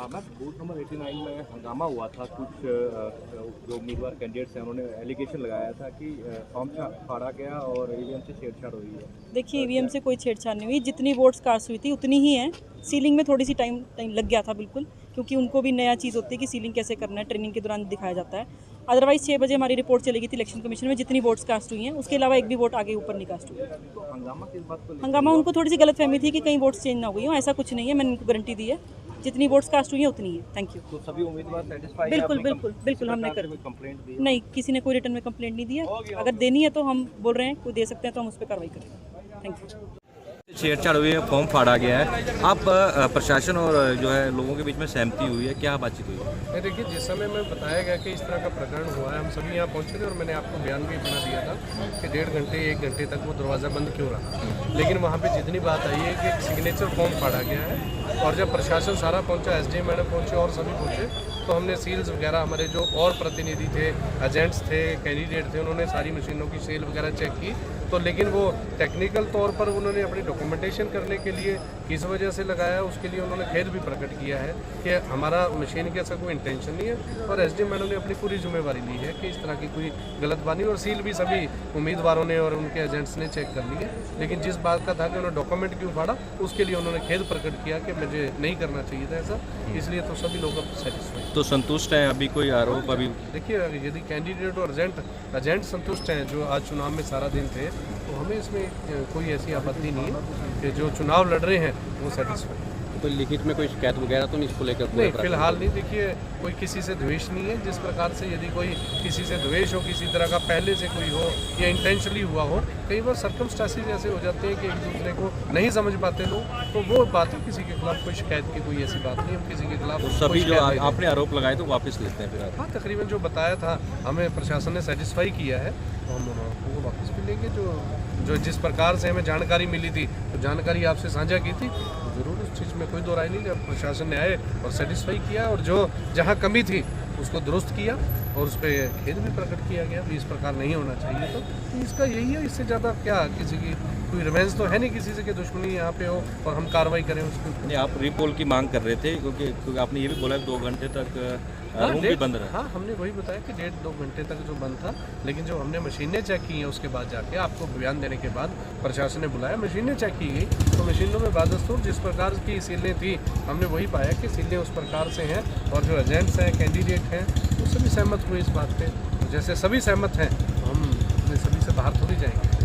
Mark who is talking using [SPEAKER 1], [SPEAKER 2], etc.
[SPEAKER 1] मैं booth number 89 में हंगामा हुआ था। कुछ जो उम्मीदवार कैंडिडेट्स हैं उन्होंने एलिगेशन लगाया था कि फॉर्म फाड़ा गया और ईवीएम से छेड़छाड़ हुई है।
[SPEAKER 2] देखिए ईवीएम से कोई छेड़छाड़ नहीं हुई, जितनी वोट्स कास्ट हुई थी उतनी ही है। सीलिंग में थोड़ी सी टाइम लग गया था बिल्कुल, क्योंकि उनको भी नया चीज़ होती है कि सीलिंग कैसे करना है, ट्रेनिंग के दौरान दिखाया जाता है। अदरवाइज 6 बजे हमारी रिपोर्ट चलेगी थी इलेक्शन कमीशन में, जितनी वोट्स कास्ट हुई हैं उसके अलावा एक भी वोट आगे ऊपर नहीं कास्ट हुई।
[SPEAKER 1] तो हंगामा किस बात को?
[SPEAKER 2] हंगामा उनको थोड़ी सी गलतफहमी थी कि कहीं वोट्स चेंज ना हो गई हो, ऐसा कुछ नहीं है। मैंने उनको गारंटी दी है जितनी वोट्स कास्ट हुई है उतनी है। Thank you.
[SPEAKER 1] तो सभी उम्मीदवार सेटिस्फाई?
[SPEAKER 2] बिल्कुल बिल्कुल बिल्कुल हमने कर
[SPEAKER 1] कोई कंप्लेंट दी?
[SPEAKER 2] नहीं, किसी ने कोई रिटर्न में कंप्लेंट नहीं दिया। अगर देनी है तो हम बोल रहे हैं कोई दे सकते हैं तो हम उस पर कार्रवाई करेंगे। Thank you.
[SPEAKER 3] छेड़छाड़ हुई है, फॉर्म फाड़ा गया है। आप प्रशासन और जो है लोगों के बीच में सहमति हुई है, क्या बातचीत हुई है?
[SPEAKER 4] देखिए, जिस समय में बताया गया कि इस तरह का प्रकरण हुआ है, हम सभी यहाँ पहुँचे थे और मैंने आपको बयान भी अपना दिया था कि 1.5 घंटे 1 घंटे तक वो दरवाज़ा बंद क्यों रहा। लेकिन वहाँ पे जितनी बात आई है कि सिग्नेचर फॉर्म फाड़ा गया है और जब प्रशासन सारा पहुँचा, एसडीएम मैडम पहुँचे और सभी पहुँचे, तो हमने सील्स वगैरह, हमारे जो और प्रतिनिधि थे, एजेंट्स थे, कैंडिडेट थे, उन्होंने सारी मशीनों की सेल वगैरह चेक की। तो लेकिन वो टेक्निकल तौर पर उन्होंने अपनी डॉक्यूमेंटेशन करने के लिए किस वजह से लगाया, उसके लिए उन्होंने खेद भी प्रकट किया है कि हमारा मशीन के ऐसा कोई इंटेंशन नहीं है। और एसडीएम मैडम ने अपनी पूरी जिम्मेवारी ली है कि इस तरह की कोई गलत बात नहीं, और सील भी सभी उम्मीदवारों ने और उनके एजेंट्स ने चेक कर ली है। लेकिन जिस बात का था कि उन्होंने डॉक्यूमेंट क्यों फाड़ा, उसके लिए उन्होंने खेद प्रकट किया कि मुझे नहीं करना चाहिए था ऐसा, इसलिए तो सभी लोग अब सेटिस्फाइड।
[SPEAKER 3] तो संतुष्ट हैं? अभी कोई आरोप? अभी
[SPEAKER 4] देखिए, यदि कैंडिडेट और एजेंट संतुष्ट हैं जो आज चुनाव में सारा दिन थे, तो हमें इसमें कोई ऐसी आपत्ति नहीं है कि जो चुनाव लड़ रहे हैं वो सेटिस्फाइड।
[SPEAKER 5] कोई लिखित में कोई शिकायत वगैरह तो नहीं इसको लेकर?
[SPEAKER 4] नहीं, फिलहाल नहीं। देखिए, कोई किसी से द्वेष नहीं है। जिस प्रकार से यदि कोई किसी से द्वेष हो, किसी तरह का पहले से कोई हो या इंटेंशनली हुआ हो, कई बार सर्कमस्टेंसेस ऐसे हो जाते हैं कि एक दूसरे को नहीं समझ पाते लोग, तो वो बात है। किसी के खिलाफ कोई शिकायत की कोई ऐसी बात नहीं, हम किसी के खिलाफ
[SPEAKER 3] तो सभी जो आपने आरोप लगाए तो वापस लेते हैं फिर आप?
[SPEAKER 4] हाँ, तकरीबन जो बताया था हमें प्रशासन ने सेटिस्फाई किया है, तो हम वो वापस भी लेंगे। जो जिस प्रकार से हमें जानकारी मिली थी, तो जानकारी आपसे साझा की थी, तो ज़रूर उस चीज़ में कोई दो राय नहीं। जब प्रशासन ने आए और सेटिस्फाई किया और जो जहाँ कमी थी उसको दुरुस्त किया और उस पर खेद भी प्रकट किया गया कि इस प्रकार नहीं होना चाहिए। तो इसका यही है, इससे ज़्यादा क्या किसी की कोई रिवेंज तो है नहीं किसी से कि दुश्मनी यहाँ पे हो और हम कार्रवाई करें उसको।
[SPEAKER 3] नहीं, आप रिपोल की मांग कर रहे थे क्योंकि आपने ये भी बोला 2 घंटे तक रूम भी बंद रहा।
[SPEAKER 4] हाँ, हमने वही बताया कि 1.5-2 घंटे तक जो बंद था, लेकिन जो हमने मशीनें चेक की हैं उसके बाद जाके आपको बयान देने के बाद प्रशासन ने बुलाया, मशीनें चेक की गई, तो मशीनों में बादस्तूर जिस प्रकार की सीलें थी, हमने वही पाया कि सीलें उस प्रकार से हैं और जो एजेंट्स हैं, कैंडिडेट हैं, वो सभी सहमत हुए इस बात पे। जैसे सभी सहमत हैं तो हम अपने सभी से बाहर थोड़ी जाएंगे।